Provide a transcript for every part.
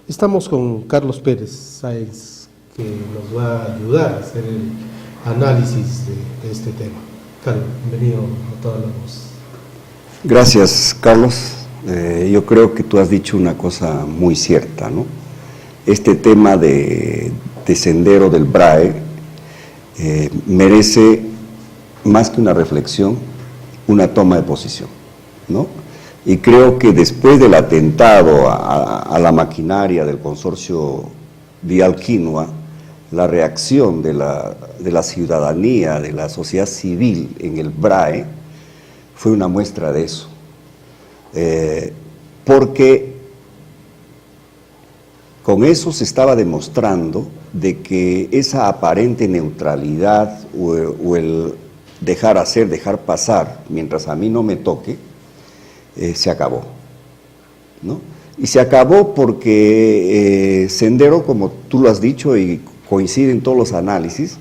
Estamos con Carlos Pérez Sáenz, que nos va a ayudar a hacer el análisis de este tema. Carlos, bienvenido a toda la voz. Gracias, Carlos. Yo creo que tú has dicho una cosa muy cierta, ¿no? Este tema de Sendero del BRAE merece más que una reflexión, una toma de posición, ¿no? Y creo que después del atentado a la maquinaria del consorcio Vial Quinoa, la reacción de la ciudadanía, de la sociedad civil en el BRAE, fue una muestra de eso. Porque con eso se estaba demostrando de que esa aparente neutralidad o el dejar hacer, dejar pasar, mientras a mí no me toque, se acabó, ¿no? Y se acabó porque Sendero, como tú lo has dicho y coincide en todos los análisis,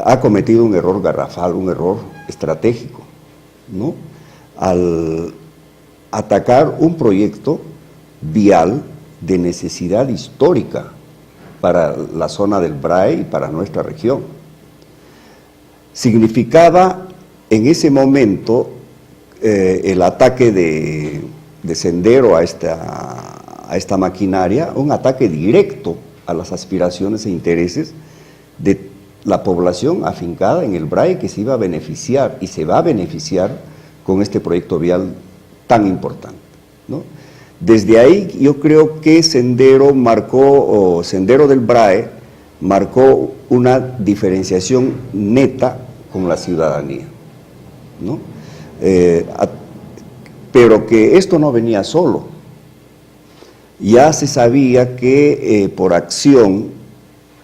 ha cometido un error garrafal, un error estratégico, ¿no? Al atacar un proyecto vial de necesidad histórica para la zona del BRAE y para nuestra región. Significaba en ese momento el ataque de Sendero a esta maquinaria, un ataque directo a las aspiraciones e intereses de la población afincada en el BRAE, que se iba a beneficiar y se va a beneficiar con este proyecto vial tan importante, ¿no? Desde ahí yo creo que Sendero del BRAE marcó una diferenciación neta con la ciudadanía, ¿no? Pero que esto no venía solo. Ya se sabía que por acción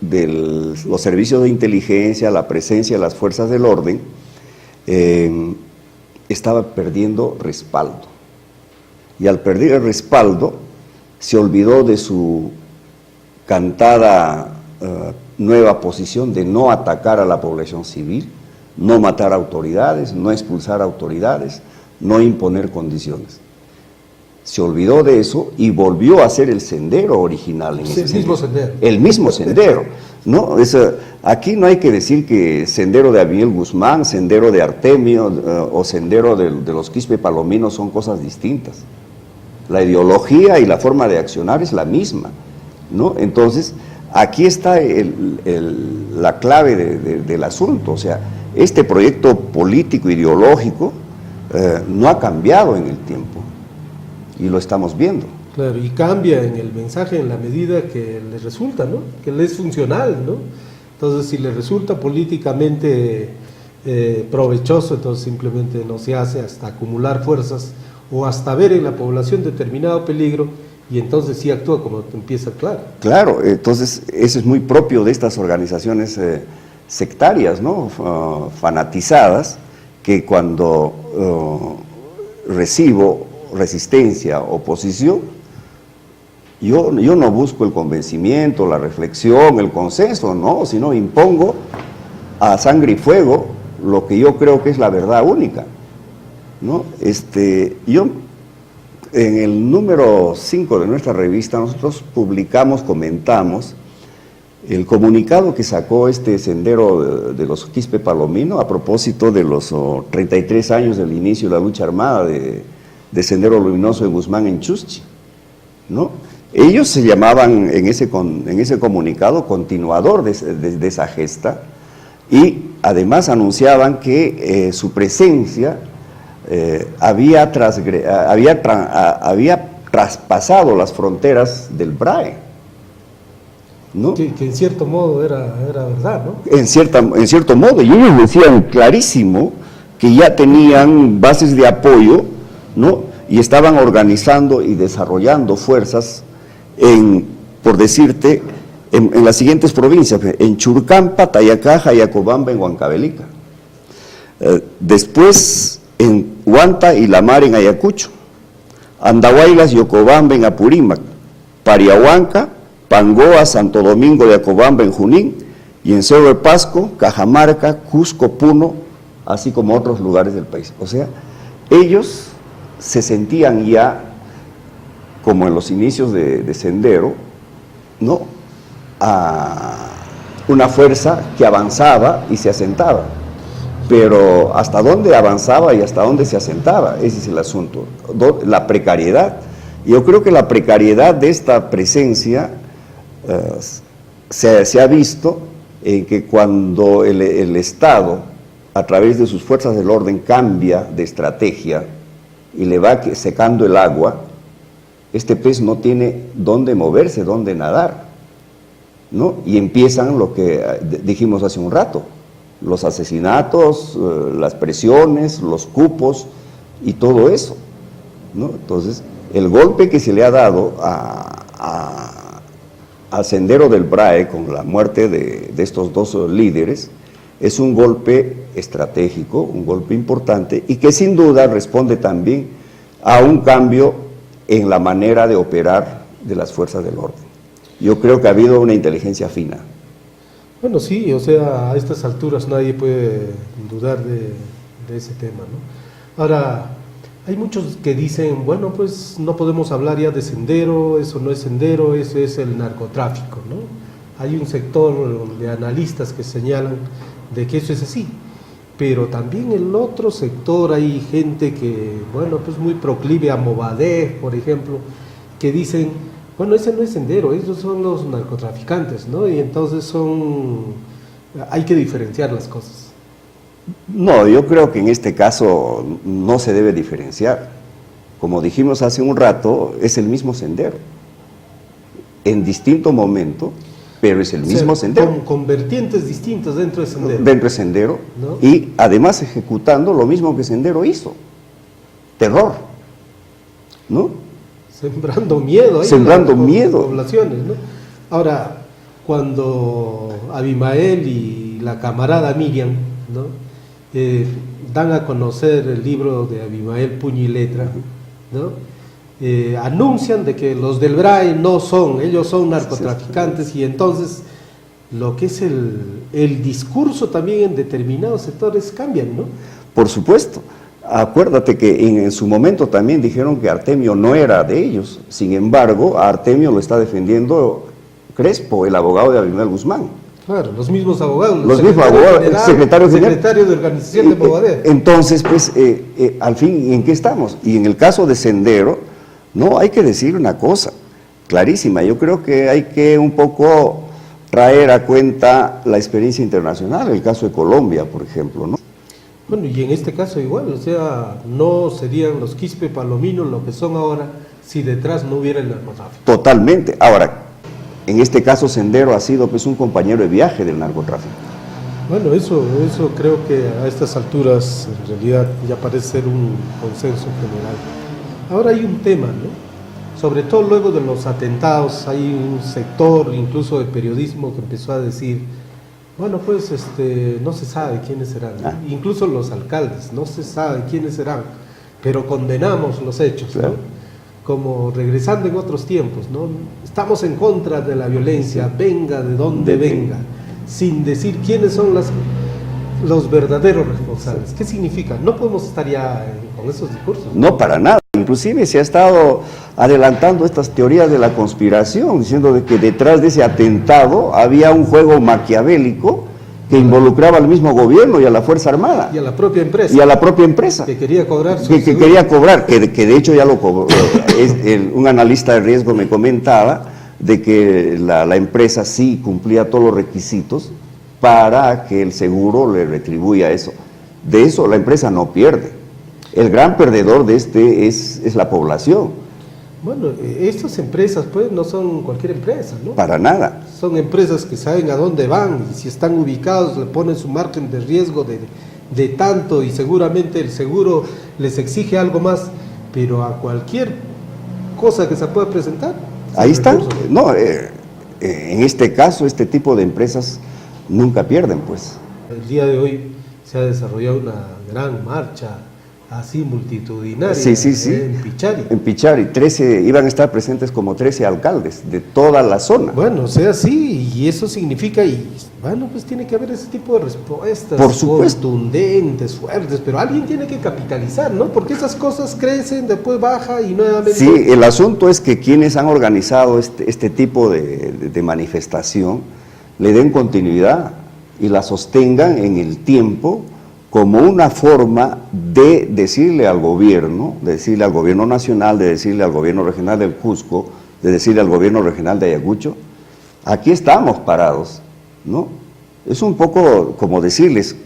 de los servicios de inteligencia, la presencia de las fuerzas del orden, estaba perdiendo respaldo. Y al perder el respaldo, se olvidó de su cantada nueva posición de no atacar a la población civil, no matar autoridades, no expulsar autoridades, no imponer condiciones. Se olvidó de eso y volvió a ser el sendero original. El mismo sendero, ¿no? Aquí no hay que decir que Sendero de Abiel Guzmán, Sendero de Artemio o Sendero de los Quispe Palominos son cosas distintas. La ideología y la forma de accionar es la misma, ¿no? Entonces, aquí está la clave del asunto. O sea, este proyecto político, ideológico, no ha cambiado en el tiempo, y lo estamos viendo. Claro, y cambia en el mensaje en la medida que le resulta, ¿no? Que le es funcional, ¿no? Entonces, si le resulta políticamente provechoso, entonces simplemente no se hace hasta acumular fuerzas o hasta ver en la población determinado peligro, y entonces sí actúa como empieza a actuar. Claro, entonces eso es muy propio de estas organizaciones sectarias, ¿no? Fanatizadas, que cuando recibo resistencia, oposición, yo no busco el convencimiento, la reflexión, el consenso, no, sino impongo a sangre y fuego lo que yo creo que es la verdad única, ¿no? Yo, en el número 5 de nuestra revista, nosotros comentamos el comunicado que sacó este Sendero de los Quispe Palomino a propósito de los 33 años del inicio de la lucha armada de Sendero Luminoso de Guzmán en Chuschi, ¿no? Ellos se llamaban en ese comunicado continuador de esa gesta, y además anunciaban que su presencia había traspasado las fronteras del BRAE, ¿no? Que en cierto modo era verdad, ¿no? En cierto modo, y ellos decían clarísimo que ya tenían bases de apoyo, ¿no? Y estaban organizando y desarrollando fuerzas por decirte, en las siguientes provincias: en Churcampa, Tayacá, Jayacobamba, en Huancavelica. Después en Huanta y La Mar en Ayacucho, Andahuaylas, Yocobamba en Apurímac, Pariahuanca, Pangoa, Santo Domingo de Acobamba en Junín, y en Cerro de Pasco, Cajamarca, Cusco, Puno, así como otros lugares del país. O sea, ellos se sentían ya, como en los inicios de Sendero, ¿no?, a una fuerza que avanzaba y se asentaba. Pero ¿hasta dónde avanzaba y hasta dónde se asentaba? Ese es el asunto. La precariedad. Yo creo que la precariedad de esta presencia se ha visto en que cuando el Estado, a través de sus fuerzas del orden, cambia de estrategia y le va secando el agua, este pez no tiene dónde moverse, dónde nadar, ¿no? Y empiezan lo que dijimos hace un rato, los asesinatos, las presiones, los cupos y todo eso, ¿no? Entonces, el golpe que se le ha dado al Sendero del Brae con la muerte de estos dos líderes es un golpe estratégico, un golpe importante y que sin duda responde también a un cambio en la manera de operar de las fuerzas del orden. Yo creo que ha habido una inteligencia fina. Bueno, sí, o sea, a estas alturas nadie puede dudar de ese tema, ¿no? Ahora, hay muchos que dicen, bueno, pues no podemos hablar ya de sendero, eso no es sendero, eso es el narcotráfico, ¿no? Hay un sector de analistas que señalan de que eso es así, pero también en el otro sector hay gente que, bueno, pues muy proclive a Movadef, por ejemplo, que dicen, bueno, ese no es sendero, esos son los narcotraficantes, ¿no? Y entonces hay que diferenciar las cosas. No, yo creo que en este caso no se debe diferenciar. Como dijimos hace un rato, es el mismo sendero, en distinto momento, pero es el mismo sendero. Con vertientes distintas dentro del sendero. Dentro del sendero, ¿no? Y además ejecutando lo mismo que Sendero hizo, terror, ¿no? Sembrando miedo ahí. Sembrando miedo. Poblaciones, ¿no? Ahora, cuando Abimael y la camarada Miriam, ¿no?, dan a conocer el libro de Abimael Puño y Letra, ¿no?, anuncian de que los del BRAE no son, ellos son narcotraficantes, y entonces lo que es el discurso también en determinados sectores cambian, ¿no? Por supuesto. Acuérdate que en su momento también dijeron que Artemio no era de ellos. Sin embargo, a Artemio lo está defendiendo Crespo, el abogado de Abimael Guzmán. Claro, los mismos abogados. Los mismos abogados, el secretario de organización de Movadef. Entonces, pues, al fin, ¿en qué estamos? Y en el caso de Sendero, no, hay que decir una cosa clarísima. Yo creo que hay que un poco traer a cuenta la experiencia internacional, el caso de Colombia, por ejemplo, ¿no? Bueno, y en este caso igual, o sea, no serían los Quispe Palominos lo que son ahora si detrás no hubiera el narcotráfico. Totalmente. Ahora, en este caso Sendero ha sido pues un compañero de viaje del narcotráfico. Bueno, eso creo que a estas alturas en realidad ya parece ser un consenso general. Ahora hay un tema, ¿no? Sobre todo luego de los atentados, hay un sector incluso de periodismo que empezó a decir, bueno, pues no se sabe quiénes serán, ¿no? Incluso los alcaldes, no se sabe quiénes serán, pero condenamos los hechos, claro, ¿no? Como regresando en otros tiempos, ¿no? Estamos en contra de la violencia, venga de donde venga, sin decir quiénes son los verdaderos responsables. ¿Qué significa? No podemos estar ya con esos discursos. No, para nada. Inclusive se ha estado adelantando estas teorías de la conspiración, diciendo de que detrás de ese atentado había un juego maquiavélico que involucraba al mismo gobierno y a la Fuerza Armada. Y a la propia empresa. Y a la propia empresa. Que quería cobrar. Que quería cobrar, que de hecho ya lo cobró. Un analista de riesgo me comentaba de que la empresa sí cumplía todos los requisitos para que el seguro le retribuya eso. De eso la empresa no pierde. El gran perdedor de es la población. Bueno, estas empresas pues no son cualquier empresa, ¿no? Para nada. Son empresas que saben a dónde van y si están ubicados le ponen su margen de riesgo de tanto y seguramente el seguro les exige algo más, pero a cualquier cosa que se pueda presentar. Ahí está. No, en este caso, este tipo de empresas nunca pierden, pues. El día de hoy se ha desarrollado una gran marcha Así, multitudinaria. Sí, sí, sí. En Pichari. En Pichari, 13, iban a estar presentes como 13 alcaldes de toda la zona. Bueno, o sea, sí, y eso significa, y bueno, pues tiene que haber ese tipo de respuestas. Por supuesto. Contundentes, fuertes, pero alguien tiene que capitalizar, ¿no? Porque esas cosas crecen, después baja y nuevamente... Sí, el asunto es que quienes han organizado este tipo de manifestación le den continuidad y la sostengan en el tiempo como una forma de decirle al gobierno nacional, de decirle al gobierno regional del Cusco, de decirle al gobierno regional de Ayacucho, aquí estamos parados, ¿no? Es un poco como decirles,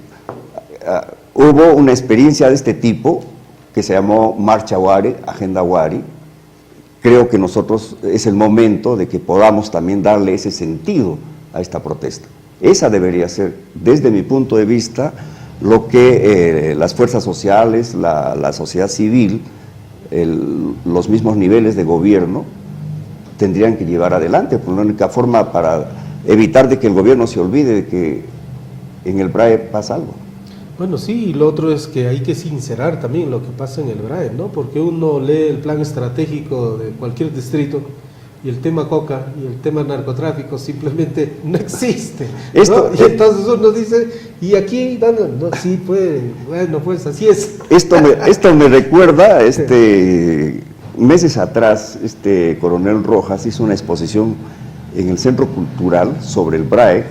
hubo una experiencia de este tipo que se llamó Marcha Wari, Agenda Wari. Creo que nosotros es el momento de que podamos también darle ese sentido a esta protesta. Esa debería ser, desde mi punto de vista, lo que las fuerzas sociales, la sociedad civil, los mismos niveles de gobierno tendrían que llevar adelante, por la única forma para evitar de que el gobierno se olvide de que en el BRAE pasa algo. Bueno, sí, y lo otro es que hay que sincerar también lo que pasa en el BRAE, ¿no? Porque uno lee el plan estratégico de cualquier distrito y el tema coca y el tema narcotráfico simplemente no existe, ¿no? Y entonces uno dice, y aquí, no, sí, pues, bueno, pues así es. Esto me recuerda, meses atrás, Coronel Rojas hizo una exposición en el Centro Cultural sobre el BRAE,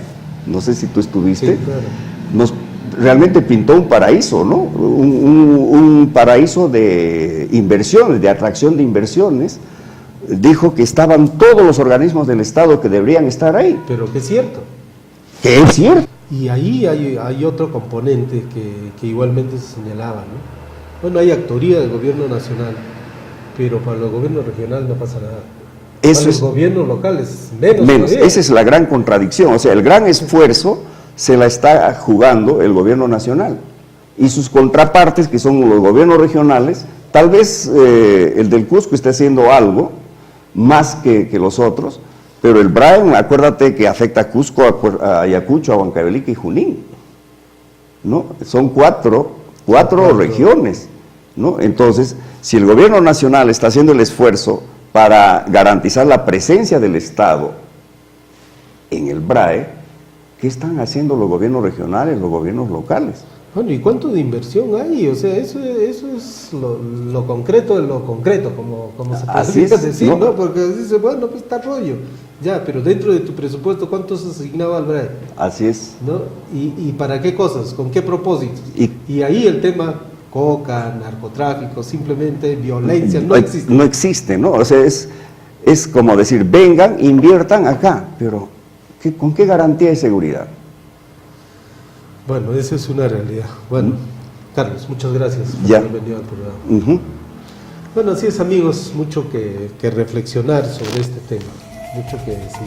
no sé si tú estuviste, Sí, claro. Realmente pintó un paraíso, ¿no? Un paraíso de inversiones, de atracción de inversiones. Dijo que estaban todos los organismos del Estado que deberían estar ahí. Pero que es cierto. Que es cierto. Y ahí hay otro componente que igualmente se señalaba, ¿no? Bueno, hay actoría del gobierno nacional, pero para los gobiernos regionales no pasa nada. Eso para los gobiernos locales, menos. Esa es la gran contradicción. O sea, el gran esfuerzo se la está jugando el gobierno nacional. Y sus contrapartes, que son los gobiernos regionales, tal vez el del Cusco esté haciendo algo más que los otros, pero el BRAE, acuérdate que afecta a Cusco, a Ayacucho, a Huancavelica y Junín, ¿no? Son cuatro regiones, ¿no? Entonces, si el gobierno nacional está haciendo el esfuerzo para garantizar la presencia del Estado en el BRAE, ¿qué están haciendo los gobiernos regionales, los gobiernos locales? Bueno, ¿y cuánto de inversión hay? O sea, eso es lo concreto de lo concreto, como se podría decir, ¿no? Porque dice, bueno, pues está rollo. Ya, pero dentro de tu presupuesto, ¿cuánto se asignaba al BRAE? Así es. ¿No? ¿Y para qué cosas? ¿Con qué propósitos? Y ahí el tema coca, narcotráfico, simplemente violencia, no existe. No existe, ¿no? O sea, es como decir, vengan, inviertan acá, pero ¿con qué garantía de seguridad? Bueno, esa es una realidad. Bueno, Carlos, muchas gracias por haber venido al programa. Bueno, así es, amigos, mucho que reflexionar sobre este tema, mucho que decir.